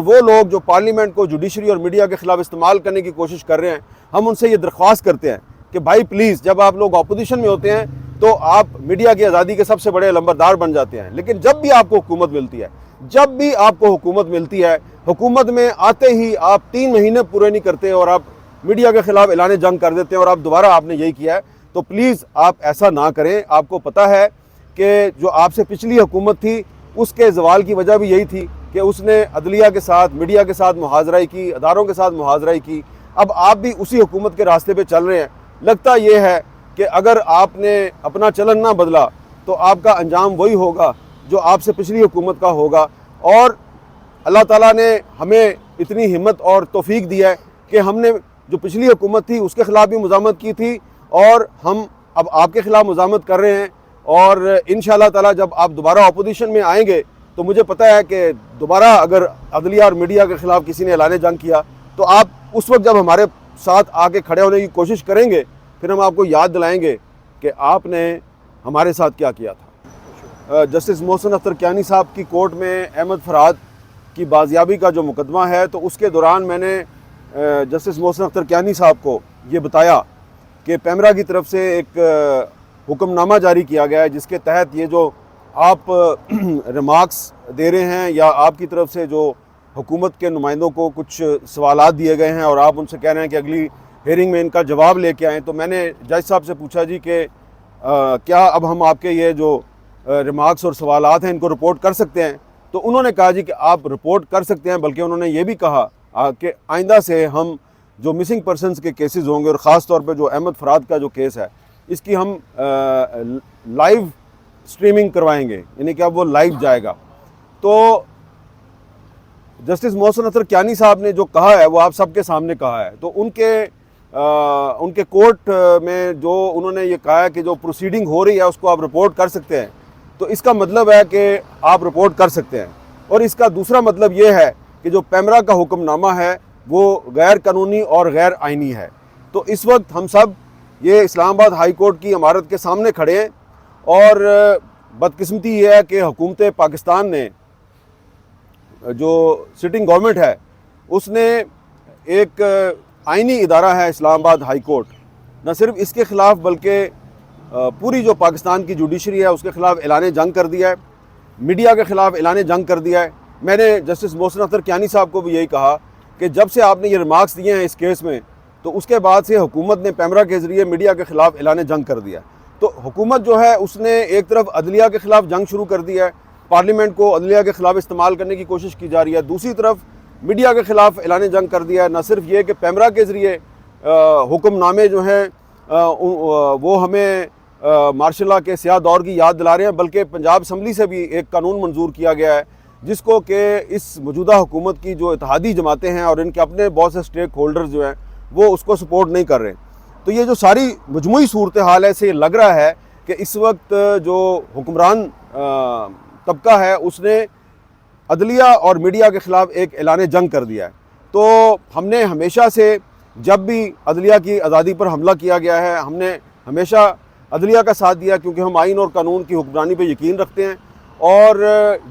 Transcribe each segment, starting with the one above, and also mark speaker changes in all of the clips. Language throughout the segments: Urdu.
Speaker 1: وہ لوگ جو پارلیمنٹ کو جوڈیشری اور میڈیا کے خلاف استعمال کرنے کی کوشش کر رہے ہیں، ہم ان سے یہ درخواست کرتے ہیں کہ بھائی پلیز، جب آپ لوگ اپوزیشن میں ہوتے ہیں تو آپ میڈیا کی آزادی کے سب سے بڑے لمبردار بن جاتے ہیں، لیکن جب بھی آپ کو حکومت ملتی ہے، حکومت میں آتے ہی آپ 3 مہینے پورے نہیں کرتے اور آپ میڈیا کے خلاف اعلان جنگ کر دیتے ہیں، اور دوبارہ آپ نے یہی کیا ہے۔ تو پلیز آپ ایسا نہ کریں۔ آپ کو پتہ ہے کہ جو آپ سے پچھلی حکومت تھی، اس کے زوال کی وجہ بھی یہی تھی کہ اس نے عدلیہ کے ساتھ، میڈیا کے ساتھ محاذرائی کی، اداروں کے ساتھ محاذرائی کی۔ اب آپ بھی اسی حکومت کے راستے پہ چل رہے ہیں۔ لگتا یہ ہے کہ اگر آپ نے اپنا چلن نہ بدلا تو آپ کا انجام وہی ہوگا جو آپ سے پچھلی حکومت کا ہوگا، اور اللہ تعالیٰ نے ہمیں اتنی ہمت اور توفیق دی ہے کہ ہم نے جو پچھلی حکومت تھی اس کے خلاف بھی مزاحمت کی تھی، اور ہم اب آپ کے خلاف مزاحمت کر رہے ہیں، اور انشاءاللہ تعالیٰ جب آپ دوبارہ اپوزیشن میں آئیں گے تو مجھے پتہ ہے کہ دوبارہ اگر عدلیہ اور میڈیا کے خلاف کسی نے اعلان جنگ کیا تو آپ اس وقت جب ہمارے ساتھ آ کے کھڑے ہونے کی کوشش کریں گے، پھر ہم آپ کو یاد دلائیں گے کہ آپ نے ہمارے ساتھ کیا کیا تھا۔ جسٹس محسن اختر کیانی صاحب کی کورٹ میں احمد فرہاد کی بازیابی کا جو مقدمہ ہے، تو اس کے دوران میں نے جسٹس محسن اختر کیانی صاحب کو یہ بتایا کہ پیمرا کی طرف سے ایک حکم نامہ جاری کیا گیا ہے، جس کے تحت یہ جو آپ ریمارکس دے رہے ہیں، یا آپ کی طرف سے جو حکومت کے نمائندوں کو کچھ سوالات دیے گئے ہیں اور آپ ان سے کہہ رہے ہیں کہ اگلی ہیئرنگ میں ان کا جواب لے کے آئیں، تو میں نے جج صاحب سے پوچھا جی کہ کیا اب ہم آپ کے یہ جو ریمارکس اور سوالات ہیں ان کو رپورٹ کر سکتے ہیں؟ تو انہوں نے کہا جی کہ آپ رپورٹ کر سکتے ہیں، بلکہ انہوں نے یہ بھی کہا کہ آئندہ سے ہم جو مسنگ پرسنز کے کیسز ہوں گے، اور خاص طور پہ جو احمد فرہاد کا جو کیس ہے، اس کی ہم لائیو سٹریمنگ کروائیں گے، یعنی کہ اب وہ لائیو جائے گا۔ تو جسٹس محسن اختر کیانی صاحب نے جو کہا ہے وہ آپ سب کے سامنے کہا ہے۔ تو ان کے کورٹ میں جو انہوں نے یہ کہا ہے کہ جو پروسیڈنگ ہو رہی ہے اس کو آپ رپورٹ کر سکتے ہیں، تو اس کا مطلب ہے کہ آپ رپورٹ کر سکتے ہیں، اور اس کا دوسرا مطلب یہ ہے کہ جو پیمرا کا حکم نامہ ہے وہ غیر قانونی اور غیر آئینی ہے۔ تو اس وقت ہم سب یہ اسلام آباد ہائی کورٹ کی عمارت کے سامنے کھڑے ہیں، اور بدقسمتی یہ ہے کہ حکومت پاکستان نے، جو سٹنگ گورنمنٹ ہے، اس نے ایک آئینی ادارہ ہے اسلام آباد ہائی کورٹ، نہ صرف اس کے خلاف بلکہ پوری جو پاکستان کی جوڈیشری ہے اس کے خلاف اعلان جنگ کر دیا ہے، میڈیا کے خلاف اعلان جنگ کر دیا ہے۔ میں نے جسٹس محسن اختر کیانی صاحب کو بھی یہی کہا کہ جب سے آپ نے یہ ریمارکس دیے ہیں اس کیس میں، تو اس کے بعد سے حکومت نے پیمرا کے ذریعے میڈیا کے خلاف اعلان جنگ کر دیا۔ تو حکومت جو ہے اس نے ایک طرف عدلیہ کے خلاف جنگ شروع کر دیا ہے، پارلیمنٹ کو عدلیہ کے خلاف استعمال کرنے کی کوشش کی جا رہی ہے، دوسری طرف میڈیا کے خلاف اعلان جنگ کر دیا ہے۔ نہ صرف یہ کہ پیمرا کے ذریعے حکم نامے جو ہیں وہ ہمیں مارشل لاء کے سیاہ دور کی یاد دلا رہے ہیں، بلکہ پنجاب اسمبلی سے بھی ایک قانون منظور کیا گیا ہے جس کو کہ اس موجودہ حکومت کی جو اتحادی جماعتیں ہیں اور ان کے اپنے بہت سے سٹیک ہولڈرز جو ہیں وہ اس کو سپورٹ نہیں کر رہے۔ تو یہ جو ساری مجموعی صورتحال ہے، سے یہ لگ رہا ہے کہ اس وقت جو حکمران طبقہ ہے اس نے عدلیہ اور میڈیا کے خلاف ایک اعلان جنگ کر دیا ہے۔ تو ہم نے ہمیشہ سے، جب بھی عدلیہ کی آزادی پر حملہ کیا گیا ہے، ہم نے ہمیشہ عدلیہ کا ساتھ دیا، کیونکہ ہم آئین اور قانون کی حکمرانی پہ یقین رکھتے ہیں، اور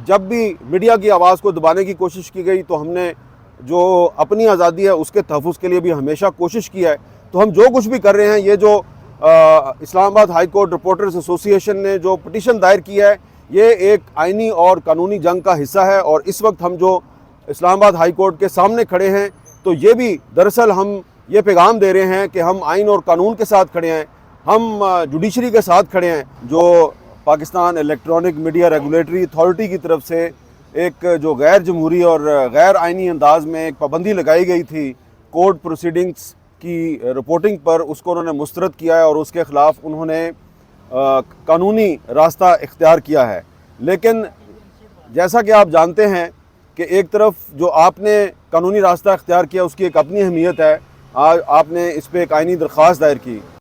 Speaker 1: جب بھی میڈیا کی آواز کو دبانے کی کوشش کی گئی تو ہم نے جو اپنی آزادی ہے اس کے تحفظ کے لیے بھی ہمیشہ کوشش کی ہے۔ تو ہم جو کچھ بھی کر رہے ہیں، یہ جو اسلام آباد ہائی کورٹ رپورٹرز ایسوسی ایشن نے جو پٹیشن دائر کی ہے، یہ ایک آئینی اور قانونی جنگ کا حصہ ہے، اور اس وقت ہم جو اسلام آباد ہائی کورٹ کے سامنے کھڑے ہیں تو یہ بھی دراصل ہم یہ پیغام دے رہے ہیں کہ ہم آئین اور قانون کے ساتھ کھڑے ہیں، ہم جوڈیشری کے ساتھ کھڑے ہیں۔ جو Pakistan electronic media regulatory authority کی طرف سے ایک جو غیر جمہوری اور غیر آئینی انداز میں ایک پابندی لگائی گئی تھی کورٹ پروسیڈنگز کی رپورٹنگ پر، اس کو انہوں نے مسترد کیا ہے، اور اس کے خلاف انہوں نے قانونی راستہ اختیار کیا ہے۔ لیکن جیسا کہ آپ جانتے ہیں کہ ایک طرف جو آپ نے قانونی راستہ اختیار کیا اس کی ایک اپنی اہمیت ہے، آپ نے اس پہ ایک آئینی درخواست دائر کی،